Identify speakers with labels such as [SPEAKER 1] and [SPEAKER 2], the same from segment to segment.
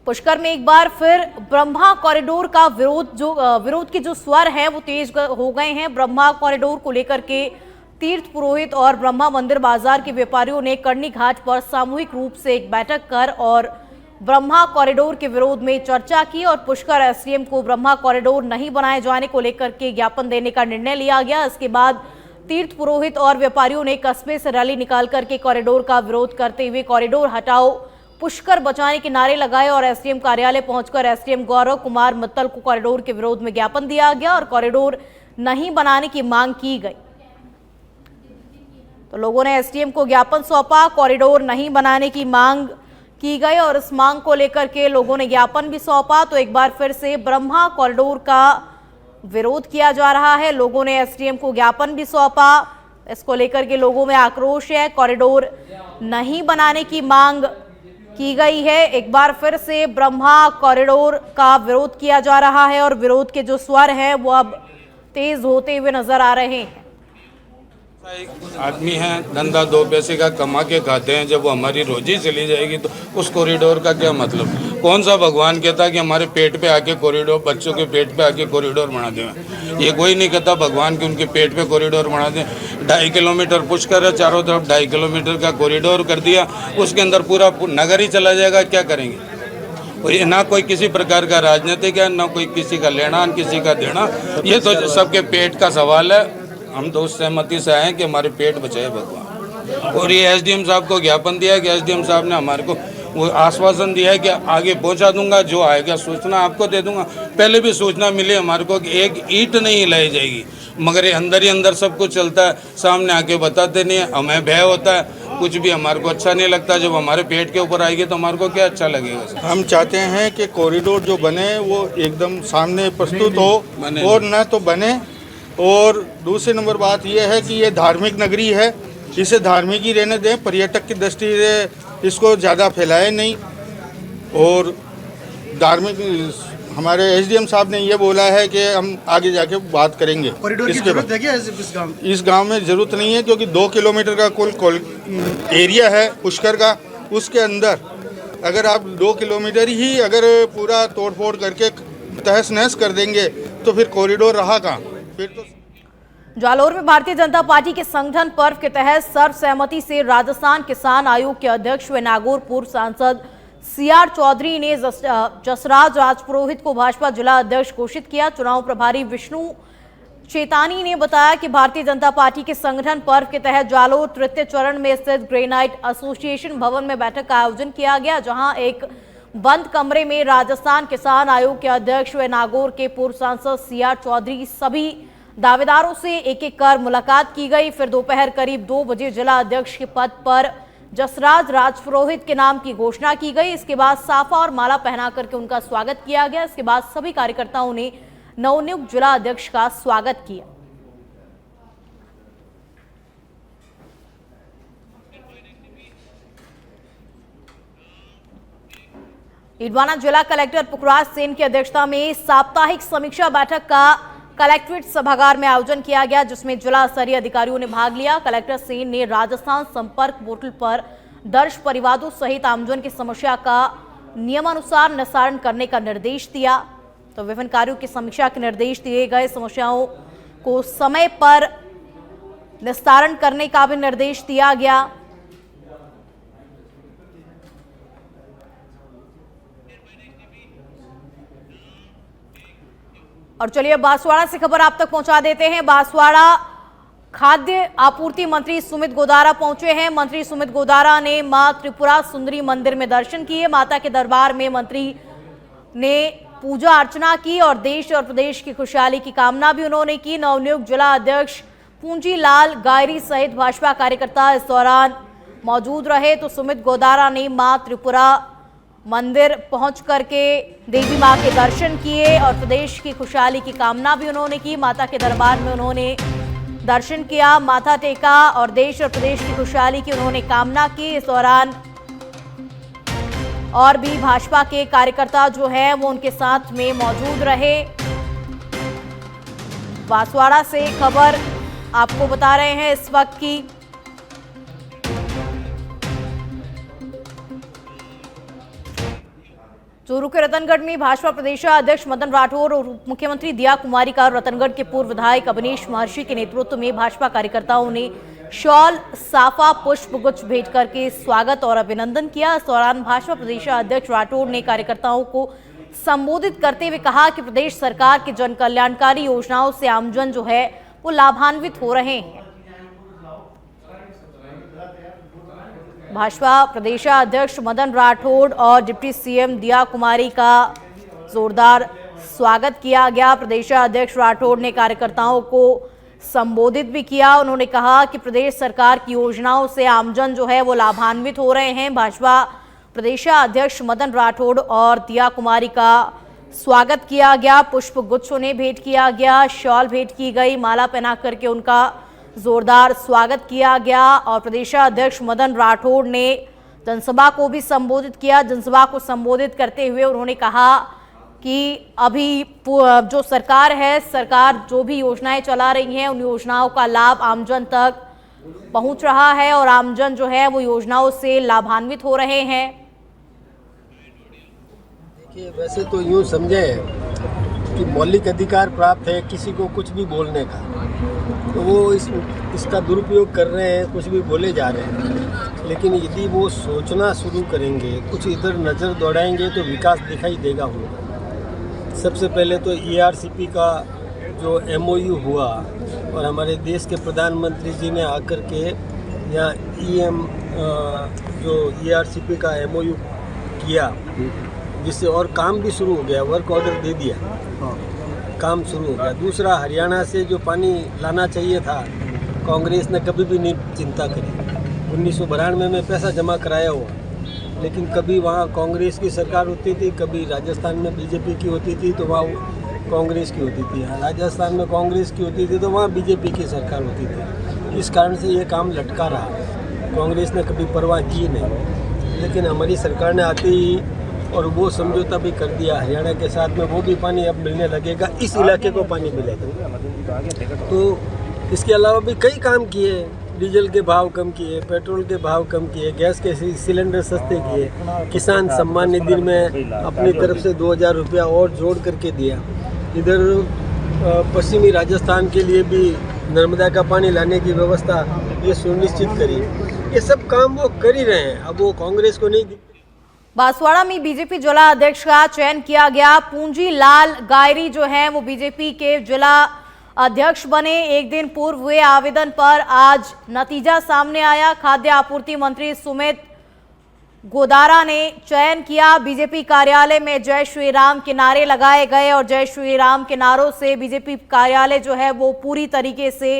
[SPEAKER 1] पुष्कर में एक बार फिर ब्रह्मा कॉरिडोर का विरोध के जो स्वर हैं वो तेज हो गए हैं। ब्रह्मा कॉरिडोर को लेकर के तीर्थ पुरोहित और ब्रह्मा मंदिर बाजार के व्यापारियों ने करनी घाट पर सामूहिक रूप से एक बैठक कर और ब्रह्मा कॉरिडोर के विरोध में चर्चा की और पुष्कर एसडीएम को ब्रह्मा कॉरिडोर नहीं बनाए जाने को लेकर के ज्ञापन देने का निर्णय लिया गया। इसके बाद तीर्थ पुरोहित और व्यापारियों ने कस्बे से रैली निकाल करके कॉरिडोर का विरोध करते हुए कॉरिडोर हटाओ पुष्कर बचाने के नारे लगाए और एसडीएम कार्यालय पहुंचकर एसडीएम गौरव कुमार मित्तल को कॉरिडोर के विरोध में ज्ञापन दिया गया और कॉरिडोर नहीं बनाने की मांग की गई। तो लोगों ने एसडीएम को ज्ञापन सौंपा, कॉरिडोर नहीं बनाने की मांग की गई और इस मांग को लेकर के लोगों ने ज्ञापन भी सौंपा। तो एक बार फिर से ब्रह्मा कॉरिडोर का विरोध किया जा रहा है। लोगों ने एसडीएम को ज्ञापन भी सौंपा, इसको लेकर के लोगों में आक्रोश है। कॉरिडोर नहीं बनाने की मांग की गई है। एक बार फिर से ब्रह्मा कॉरिडोर का विरोध किया जा रहा है और विरोध के जो स्वर हैं वो अब तेज होते हुए नजर आ रहे हैं।
[SPEAKER 2] आदमी है, धंधा दो पैसे का कमा के खाते हैं, जब वो हमारी रोजी चली जाएगी तो उस कॉरिडोर का क्या मतलब? कौन सा भगवान कहता कि हमारे पेट पे आके कॉरिडोर, बच्चों के पेट पे आके कॉरिडोर बना दें? ये कोई नहीं कहता भगवान कि उनके पेट पे कॉरिडोर बना दें। 2.5 किलोमीटर पुष्कर है, चारों तरफ 2.5 किलोमीटर का कॉरिडोर कर दिया, उसके अंदर पूरा नगर ही चला जाएगा, क्या करेंगे? और ना कोई किसी प्रकार का राजनीतिक है, ना कोई किसी का लेना किसी का देना, ये तो सबके पेट का सवाल है। हम तो उस सहमति से आए हैं कि हमारे पेट बचाए भगवान। और ये एसडीएम साहब को ज्ञापन दिया है कि एसडीएम साहब ने हमारे को वो आश्वासन दिया है कि आगे पहुंचा दूंगा, जो आएगा सूचना आपको दे दूंगा। पहले भी सूचना मिली हमारे को कि एक ईंट नहीं लाई जाएगी, मगर ये अंदर ही अंदर सब कुछ चलता है, सामने आके बताते नहीं है। हमें भय होता है, कुछ भी हमारे को अच्छा नहीं लगता। जब हमारे पेट के ऊपर आएगी तो हमारे को क्या अच्छा लगेगा?
[SPEAKER 3] हम चाहते हैं कि कॉरिडोर जो बने वो एकदम सामने प्रस्तुत हो और न तो बने। और दूसरी नंबर बात यह है कि ये धार्मिक नगरी है, इसे धार्मिक ही रहने दें, पर्यटक की दृष्टि से इसको ज़्यादा फैलाए नहीं। और धार्मिक हमारे एसडीएम साहब ने ये बोला है कि हम आगे जाके बात करेंगे।
[SPEAKER 4] कॉरिडोर की जरूरत है क्या
[SPEAKER 3] इस गांव में ज़रूरत नहीं है, क्योंकि 2 किलोमीटर का कुल एरिया है पुष्कर का। उसके अंदर अगर आप 2 किलोमीटर ही अगर पूरा तोड़ फोड़ करके तहस नहस कर देंगे तो फिर कॉरिडोर रहा कहाँ? फिर तो
[SPEAKER 1] जालोर में भारतीय जनता पार्टी के संगठन पर्व के तहत सर्वसहमति से राजस्थान किसान आयोग के अध्यक्ष व नागौर पूर्व सांसद सीआर चौधरी ने जसराज राजपुरोहित को भाजपा जिला अध्यक्ष घोषित किया। चुनाव प्रभारी विष्णु चेतानी ने बताया कि भारतीय जनता पार्टी के संगठन पर्व के तहत जालोर तृतीय चरण में स्थित ग्रेनाइट एसोसिएशन भवन में बैठक का आयोजन किया गया, जहां एक बंद कमरे में राजस्थान किसान आयोग के अध्यक्ष व नागौर के पूर्व सांसद सीआर चौधरी सभी दावेदारों से एक एक कर मुलाकात की गई। फिर दोपहर करीब 2 बजे जिला अध्यक्ष के पद पर जसराज राजपुरोहित के नाम की घोषणा की गई। इसके बाद साफा और माला पहना करके उनका स्वागत किया गया। इसके बाद सभी कार्यकर्ताओं ने नवनियुक्त जिला अध्यक्ष का स्वागत किया। ईडवाना जिला कलेक्टर पुखराज सेन की अध्यक्षता में साप्ताहिक समीक्षा बैठक का कलेक्ट्रेट सभागार में आयोजन किया गया, जिसमें जिला स्तरीय अधिकारियों ने भाग लिया। कलेक्टर सेन ने राजस्थान संपर्क पोर्टल पर दर्ज परिवादों सहित आमजन की समस्या का नियमानुसार निस्तारण करने का निर्देश दिया। तो विभिन्न कार्यों की समीक्षा के निर्देश दिए गए। समस्याओं को समय पर निस्तारण करने का भी निर्देश दिया गया। और चलिए बांसवाड़ा से खबर आप तक पहुंचा देते हैं। बांसवाड़ा खाद्य आपूर्ति मंत्री सुमित गोदारा पहुंचे हैं। मंत्री सुमित गोदारा ने मां त्रिपुरा सुंदरी मंदिर में दर्शन किए। माता के दरबार में मंत्री ने पूजा अर्चना की और देश और प्रदेश की खुशहाली की कामना भी उन्होंने की। नवनियुक्त जिला अध्यक्ष पूंजीलाल गायरी सहित भाजपा कार्यकर्ता इस दौरान मौजूद रहे। तो सुमित गोदारा ने मां त्रिपुरा मंदिर पहुंच करके देवी मां के दर्शन किए और प्रदेश की खुशहाली की कामना भी उन्होंने की। माता के दरबार में उन्होंने दर्शन किया, माथा टेका और देश और प्रदेश की खुशहाली की उन्होंने कामना की। इस दौरान और भी भाजपा के कार्यकर्ता जो हैं वो उनके साथ में मौजूद रहे। बांसवाड़ा से खबर आपको बता रहे हैं इस वक्त की। चूरू के रतनगढ़ में भाजपा प्रदेशाध्यक्ष मदन राठौर और उप मुख्यमंत्री दिया कुमारी का रतनगढ़ के पूर्व विधायक अवनीश महर्षि के नेतृत्व में भाजपा कार्यकर्ताओं ने शॉल, साफा, पुष्प गुच्छ भेंट करके स्वागत और अभिनंदन किया। इस दौरान भाजपा प्रदेशाध्यक्ष राठौर ने कार्यकर्ताओं को संबोधित करते हुए कहा कि प्रदेश सरकार की जन कल्याणकारी योजनाओं से आमजन जो है वो लाभान्वित हो रहे हैं। भाजपा प्रदेशाध्यक्ष मदन राठौड़ और डिप्टी सीएम दिया कुमारी का जोरदार स्वागत किया गया। प्रदेशाध्यक्ष राठौड़ ने कार्यकर्ताओं को संबोधित भी किया। उन्होंने कहा कि प्रदेश सरकार की योजनाओं से आमजन जो है वो लाभान्वित हो रहे हैं। भाजपा प्रदेशाध्यक्ष मदन राठौड़ और दिया कुमारी का स्वागत किया गया। पुष्प गुच्छ उन्हें भेंट किया गया, शॉल भेंट की गई, माला पहना करके उनका जोरदार स्वागत किया गया। और प्रदेशाध्यक्ष मदन राठौड़ ने जनसभा को भी संबोधित किया। जनसभा को संबोधित करते हुए उन्होंने कहा कि अभी जो सरकार है, सरकार जो भी योजनाएं चला रही हैं उन योजनाओं का लाभ आमजन तक पहुंच रहा है और आमजन जो है वो योजनाओं से लाभान्वित हो रहे हैं।
[SPEAKER 4] देखिए, वैसे तो यूँ समझे कि मौलिक अधिकार प्राप्त है किसी को कुछ भी बोलने का, तो वो इसका दुरुपयोग कर रहे हैं, कुछ भी बोले जा रहे हैं। लेकिन यदि वो सोचना शुरू करेंगे, कुछ इधर नज़र दौड़ाएंगे तो विकास दिखाई देगा उनको। सबसे पहले तो ERCP का जो MOU हुआ और हमारे देश के प्रधानमंत्री जी ने आकर के यहाँ जो ERCP का MOU किया, जिससे और काम भी शुरू हो गया, वर्क ऑर्डर दे दिया, काम शुरू हो गया। दूसरा, हरियाणा से जो पानी लाना चाहिए था, कांग्रेस ने कभी भी नहीं चिंता करी। 1992 में पैसा जमा कराया हुआ, लेकिन कभी वहाँ कांग्रेस की सरकार होती थी, कभी राजस्थान में बीजेपी की होती थी तो वहाँ कांग्रेस की होती थी, राजस्थान में कांग्रेस की होती थी तो वहाँ बीजेपी की सरकार होती थी। इस कारण से ये काम लटका रहा। कांग्रेस ने कभी परवाह की नहीं, लेकिन हमारी सरकार ने आते ही और वो समझौता भी कर दिया हरियाणा के साथ में, वो भी पानी अब मिलने लगेगा, इस इलाके को पानी मिलेगा। तो इसके अलावा भी कई काम किए, डीजल के भाव कम किए, पेट्रोल के भाव कम किए, गैस के सिलेंडर सस्ते किए, किसान सम्मान निधि में अपनी तरफ से 2000 रुपया और जोड़ करके दिया। इधर पश्चिमी राजस्थान के लिए भी नर्मदा का पानी लाने की व्यवस्था ये सुनिश्चित करी। ये सब काम वो कर ही रहे हैं, अब वो कांग्रेस को नहीं।
[SPEAKER 1] बांसवाड़ा में बीजेपी जिला अध्यक्ष का चयन किया गया। पूंजी लाल गायरी जो हैं वो बीजेपी के जिला अध्यक्ष बने। एक दिन पूर्व हुए आवेदन पर आज नतीजा सामने आया। खाद्य आपूर्ति मंत्री सुमित गोदारा ने चयन किया। बीजेपी कार्यालय में जय श्री राम के नारे लगाए गए और जय श्री राम के नारों से बीजेपी कार्यालय जो है वो पूरी तरीके से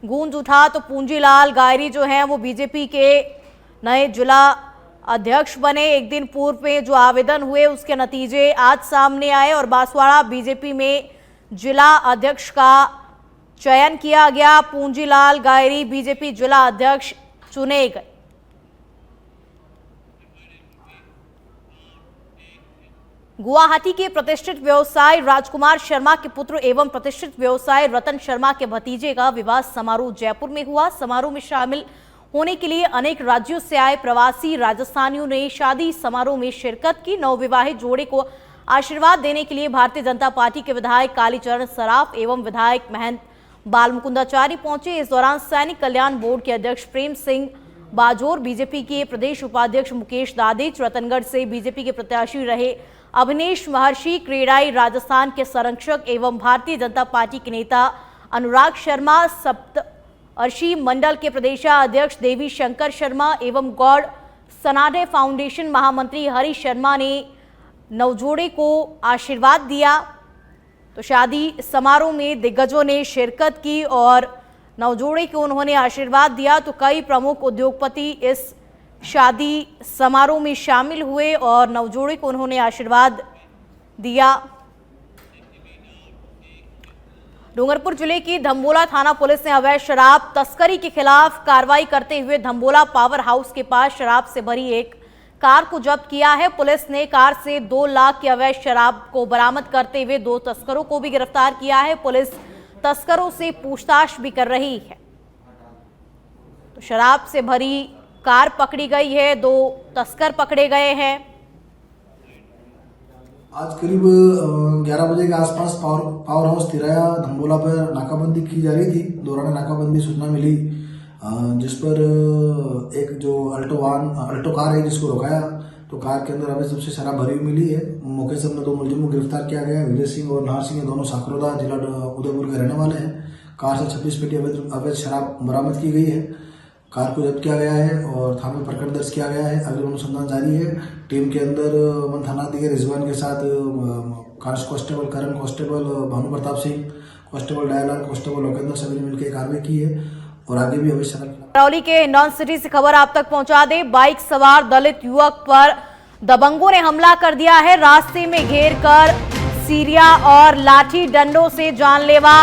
[SPEAKER 1] गूंज उठा। तो पूंजीलाल गायरी जो हैं वो बीजेपी के नए जिला अध्यक्ष बने। एक दिन पूर्व में जो आवेदन हुए उसके नतीजे आज सामने आए और बांसवाड़ा बीजेपी में जिला अध्यक्ष का चयन किया गया। पूंजीलाल गायरी बीजेपी जिला अध्यक्ष चुने गए। गुवाहाटी के प्रतिष्ठित व्यवसायी राजकुमार शर्मा के पुत्र एवं प्रतिष्ठित व्यवसायी रतन शर्मा के भतीजे का विवाह समारोह जयपुर में हुआ। समारोह में शामिल होने के लिए अनेक राज्यों से आए प्रवासी राजस्थानियों ने शादी समारोह में शिरकत की। नवविवाहित जोड़े को आशीर्वाद देने के लिए भारतीय जनता पार्टी के विधायक कालीचरण सराफ एवं विधायक महंत बालमुकुंदाचारी पहुंचे। इस दौरान सैनिक कल्याण बोर्ड के अध्यक्ष प्रेम सिंह बाजोर, बीजेपी के प्रदेश उपाध्यक्ष मुकेश दादिच, रतनगढ़ से बीजेपी के प्रत्याशी रहे अवनीश महर्षि, क्रेडाई राजस्थान के संरक्षक एवं भारतीय जनता पार्टी के नेता अनुराग शर्मा, सप्तर्षि मंडल के प्रदेशाध्यक्ष देवी शंकर शर्मा एवं गॉड सनाडे फाउंडेशन महामंत्री हरि शर्मा ने नवजोड़े को आशीर्वाद दिया। तो शादी समारोह में दिग्गजों ने शिरकत की और नवजोड़े को उन्होंने आशीर्वाद दिया। तो कई प्रमुख उद्योगपति इस शादी समारोह में शामिल हुए और नवजोड़े को उन्होंने आशीर्वाद दिया। डूंगरपुर जिले की धम्बोला थाना पुलिस ने अवैध शराब तस्करी के खिलाफ कार्रवाई करते हुए धम्बोला पावर हाउस के पास शराब से भरी एक कार को जब्त किया है। पुलिस ने कार से 2 लाख की अवैध शराब को बरामद करते हुए 2 तस्करों को भी गिरफ्तार किया है। पुलिस तस्करों से पूछताछ भी कर रही है। तो शराब से भरी कार पकड़ी गई है, 2 तस्कर पकड़े गए हैं।
[SPEAKER 5] आज करीब 11 बजे के आसपास पावर हाउस तिराया धम्बोला पर नाकाबंदी की जा रही थी। दौरान नाकाबंदी सूचना मिली जिस पर एक जो अल्टो कार है जिसको रोकाया, तो कार के अंदर अवैध रूप से शराब भरी हुई मिली है। मौके से हमने 2 मुलजिम को गिरफ्तार किया गया। विजय सिंह और नाहर सिंह दोनों साकरोदा जिला उदयपुर के रहने वाले हैं। कार से 26 पेटी अवैध शराब बरामद की गई है। कार को जब्त किया गया है और थाने में प्रकरण दर्ज किया गया है। अगले अनुसंधान जारी है। टीम के अंदर मन थाना अधिकारी रिजवान के साथ constable Karan, constable Bhanu Pratap Singh, constable Dayalal, constable Lokendra सभी ने मिलकर कार्रवाई की है और आगे भी अवैध शराब।
[SPEAKER 1] करौली के हिंडौन सिटी से खबर आप तक पहुंचा दें। बाइक सवार दलित युवक पर दबंगों ने हमला कर दिया है। रास्ते में घेर कर सीरिया और लाठी डंडों से जानलेवा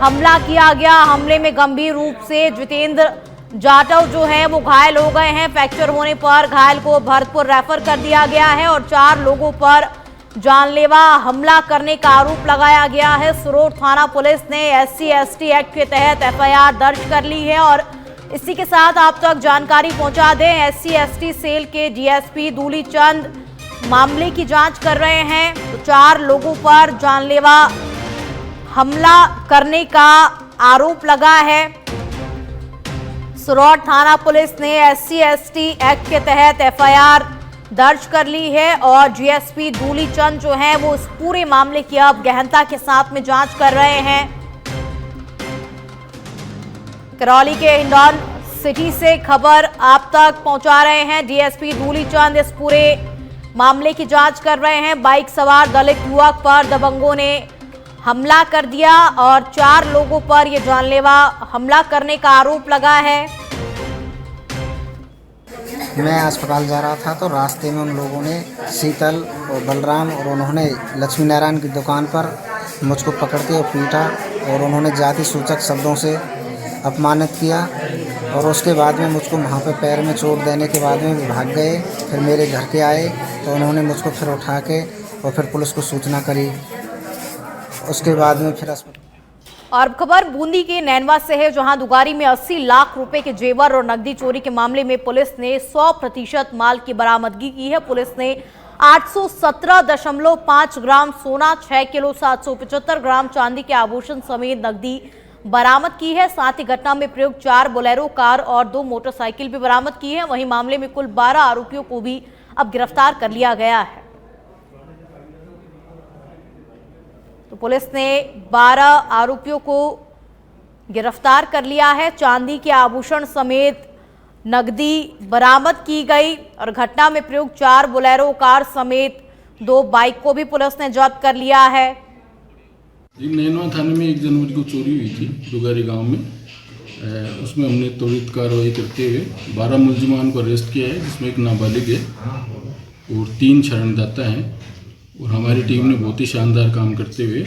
[SPEAKER 1] हमला किया गया। हमले में गंभीर रूप से जितेंद्र जाटव जो है वो घायल हो गए हैं। फ्रैक्चर होने पर घायल को भरतपुर रेफर कर दिया गया है और 4 लोगों पर जानलेवा हमला करने का आरोप लगाया गया है। सुरोर थाना पुलिस ने SC/ST एक्ट के तहत FIR दर्ज कर ली है और इसी के साथ आप तक जानकारी पहुंचा दें, SC/ST सेल के DSP दूली चंद मामले की जांच कर रहे हैं। तो 4 लोगों पर जानलेवा हमला करने का आरोप लगा है। सुरोर थाना पुलिस ने SC/ST एक्ट के तहत FIR दर्ज कर ली है और DSP दूली चंद जो है वो इस पूरे मामले की अब गहनता के साथ में जांच कर रहे हैं। करौली के हिंडौन सिटी से खबर आप तक पहुंचा रहे हैं। DSP दूली चंद इस पूरे मामले की जांच कर रहे हैं। बाइक सवार दलित युवक पर दबंगों ने हमला कर दिया और 4 लोगों पर यह जानलेवा हमला करने का आरोप लगा है।
[SPEAKER 6] मैं अस्पताल जा रहा था तो रास्ते में उन लोगों ने शीतल और बलराम और उन्होंने लक्ष्मी नारायण की दुकान पर मुझको पकड़ के और पीटा और उन्होंने जाति सूचक शब्दों से अपमानित किया और उसके बाद में मुझको वहाँ पे पैर में चोट देने के बाद में भाग गए। फिर मेरे घर के आए तो उन्होंने मुझको फिर उठा के और फिर पुलिस को सूचना करी। उसके बाद में फिर अस्पताल।
[SPEAKER 1] और खबर बूंदी के नैनवा से है, जहां दुगारी में 80 लाख रुपए के जेवर और नकदी चोरी के मामले में पुलिस ने 100% माल की बरामदगी की है। पुलिस ने 817.5 ग्राम सोना, 6 किलो 775 ग्राम चांदी के आभूषण समेत नकदी बरामद की है। साथ ही घटना में प्रयुक्त 4 बोलेरो कार और 2 मोटरसाइकिल भी बरामद की है। वहीं मामले में कुल 12 आरोपियों को भी अब गिरफ्तार कर लिया गया है। तो पुलिस ने 12 आरोपियों को गिरफ्तार कर लिया है। चांदी के आभूषण समेत नकदी बरामद की गई और घटना में प्रयुक्त 4 बोलेरो कार समेत 2 बाइक को भी पुलिस ने जब्त कर लिया है।
[SPEAKER 7] जी, नैनवा थाने में 1 जनवरी को चोरी हुई थी दुगारी गांव में। उसमें हमने त्वरित कार्रवाई करते हुए 12 मुलजिमान को अरेस्ट किया है, जिसमें एक नाबालिग है और 3 शरणदाता हैं। और हमारी टीम ने बहुत ही शानदार काम करते हुए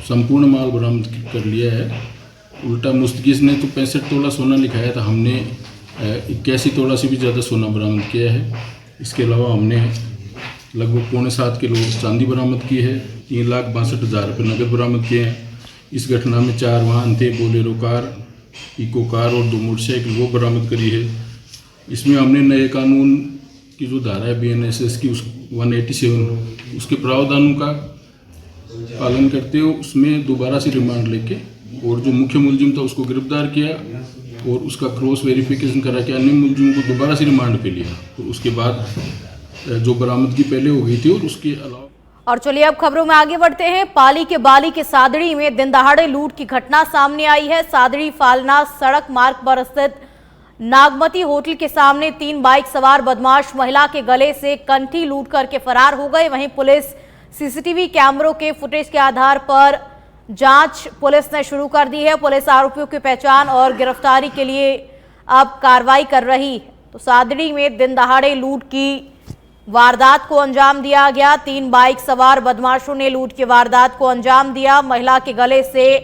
[SPEAKER 7] संपूर्ण माल बरामद कर लिया है। उल्टा मुस्तकिस ने तो 65 तोला सोना लिखाया था, हमने 81 तोला से भी ज़्यादा सोना बरामद किया है। इसके अलावा हमने लगभग 6.25 किलो चांदी बरामद की है। 3,62,000 रुपये नकद बरामद किए हैं। इस घटना में 4 वाहन थे, बोलेरो कार, इको कार और 2 मोटरसाइकिल, वो बरामद करी है। इसमें हमने नए कानून की जो धारा है BNSS की 187 उसके प्रावधानों का पालन करते हुए उसमें दोबारा से रिमांड लेके और जो मुख्य मुलजिम था उसको गिरफ्तार किया और उसका क्रॉस वेरिफिकेशन करा के अन्य मुलजिमों को दोबारा से रिमांड पे लिया और उसके बाद जो बरामदगी पहले हो गई थी और उसके अलावा।
[SPEAKER 1] और चलिए अब खबरों में आगे बढ़ते हैं। पाली के बाली के सादड़ी में दिन दहाड़े लूट की घटना सामने आई है। सादड़ी फालना सड़क मार्ग पर स्थित नागमती होटल के सामने 3 बाइक सवार बदमाश महिला के गले से कंठी लूट करके फरार हो गए। वहीं पुलिस CCTV कैमरों के फुटेज के आधार पर जांच पुलिस ने शुरू कर दी है। पुलिस आरोपियों की पहचान और गिरफ्तारी के लिए अब कार्रवाई कर रही है। तो सादड़ी में दिन दहाड़े लूट की वारदात को अंजाम दिया गया। 3 बाइक सवार बदमाशों ने लूट की वारदात को अंजाम दिया। महिला के गले से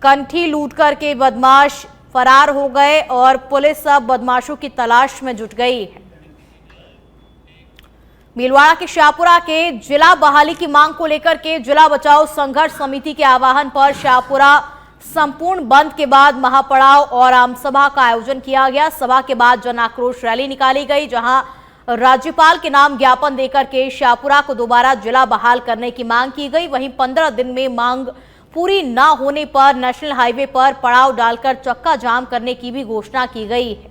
[SPEAKER 1] कंठी लूट करके बदमाश फरार हो गए और पुलिस अब बदमाशों की तलाश में जुट गई है। भीलवाड़ा के शाहपुरा के जिला बहाली की मांग को लेकर के जिला बचाओ संघर्ष समिति के आह्वान पर शाहपुरा संपूर्ण बंद के बाद महापड़ाव और आमसभा का आयोजन किया गया। सभा के बाद जन आक्रोश रैली निकाली गई, जहां राज्यपाल के नाम ज्ञापन देकर के शाहपुरा को दोबारा जिला बहाल करने की मांग की गई। वहीं 15 दिन में मांग पूरी न होने पर नेशनल हाईवे पर पड़ाव डालकर चक्का जाम करने की भी घोषणा की गई है।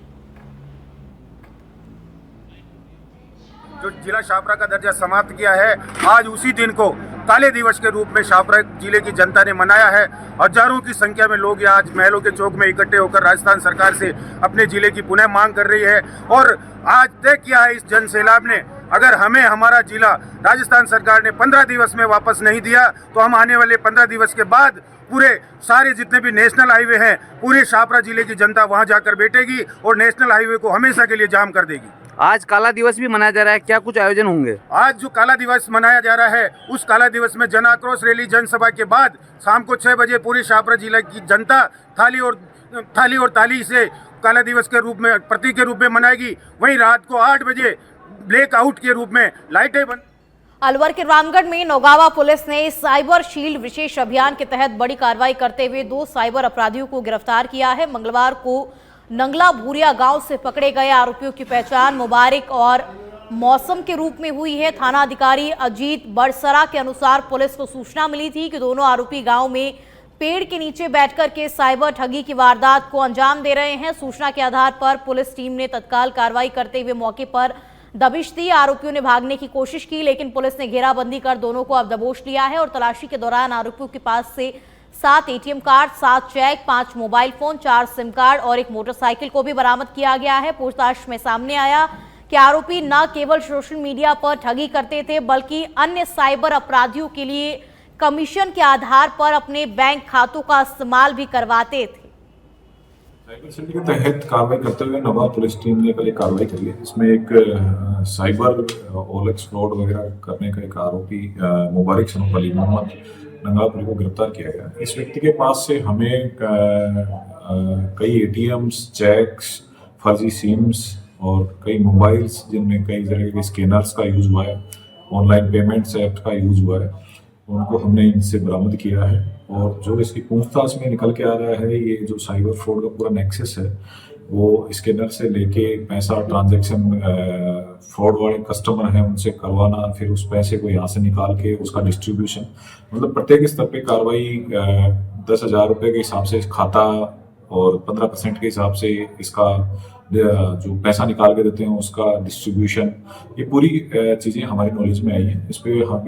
[SPEAKER 8] जो जिला शाहपुरा का दर्जा समाप्त किया है, आज उसी दिन को काले दिवस के रूप में शाहपुरा जिले की जनता ने मनाया है। हजारों की संख्या में लोग आज महलों के चौक में इकट्ठे होकर राजस्थान सरकार से अपने जिले की पुनः मांग कर रही है। और आज तय किया है इस जन सैलाब ने, अगर हमें हमारा जिला राजस्थान सरकार ने 15 दिवस में वापस नहीं दिया तो हम आने वाले 15 दिवस के बाद पूरे सारे जितने भी नेशनल हाईवे हैं, पूरे शाहपुरा जिले की जनता वहां जाकर बैठेगी और नेशनल हाईवे को हमेशा के लिए जाम कर देगी।
[SPEAKER 9] आज काला दिवस भी मनाया जा रहा है, क्या कुछ आयोजन होंगे?
[SPEAKER 8] आज जो काला दिवस मनाया जा रहा है, उस काला दिवस में जन आक्रोश रैली जनसभा के बाद शाम को 6 बजे पूरी शाहपुरा जिला की जनता थाली और ताली से काला दिवस के रूप में, प्रतीक के रूप में मनाएगी। वहीं रात को 8 बजे ब्लैक आउट के रूप में लाइटें बंद।
[SPEAKER 1] अलवर के रामगढ़ में नौगावा पुलिस ने साइबर शील्ड विशेष अभियान के तहत बड़ी कार्रवाई करते हुए 2 साइबर अपराधियों को गिरफ्तार किया है। मंगलवार को नंगला भूरिया गांव से पकड़े गए आरोपियों की पहचान मुबारक और मौसम के रूप में हुई है। थाना अधिकारी अजीत बड़सरा के अनुसार पुलिस को सूचना मिली थी कि दोनों आरोपी गांव में पेड़ के नीचे बैठकर के साइबर ठगी की वारदात को अंजाम दे रहे हैं। सूचना के आधार पर पुलिस टीम ने तत्काल कार्रवाई करते हुए मौके पर दबिश दी। आरोपियों ने भागने की कोशिश की, लेकिन पुलिस ने घेराबंदी कर दोनों को अब दबोच लिया है और तलाशी के दौरान आरोपियों के पास से 7 ATM card, 7 cheque, 5 mobile phone, 4 SIM card और एक मोटरसाइकिल को भी बरामद किया गया है। पूछताछ में सामने आया कि आरोपी न केवल सोशल मीडिया पर ठगी करते थे, बल्कि अन्य साइबर अपराधियों के लिए कमीशन के आधार पर अपने बैंक खातों का इस्तेमाल भी करवाते थे।
[SPEAKER 10] साइबर सिटी के तहत कार्रवाई करते हुए नवाब पुलिस टीम ने कल एक कार्रवाई करी है। इसमें एक साइबर ओलेक्स फ्रॉड वगैरह करने का एक आरोपी मुबारक सनूप अली मोहम्मद नंगापुरी को गिरफ्तार किया गया। इस व्यक्ति के पास से हमें कई एटीएम्स, चेक्स, फर्जी सिम्स और कई मोबाइल्स जिनमें कई तरह के स्कैनर्स का यूज हुआ है, ऑनलाइन पेमेंट्स ऐप का यूज हुआ है, उनको हमने इनसे बरामद किया है। और जो इसकी पूछताछ में निकल के आ रहा है, ये जो साइबर फ्रॉड का पूरा नेक्सस है, वो स्कैनर से लेके पैसा ट्रांजैक्शन, फ्रॉड वाले कस्टमर हैं उनसे करवाना, फिर उस पैसे को यहाँ से निकाल के उसका डिस्ट्रीब्यूशन, मतलब प्रत्येक स्तर पे कार्रवाई 10,000 रुपये के हिसाब से खाता और 15% के हिसाब से इसका जो पैसा निकाल के देते हैं उसका डिस्ट्रीब्यूशन, ये पूरी चीज़ें हमारी नॉलेज में आई हैं। इस पर हम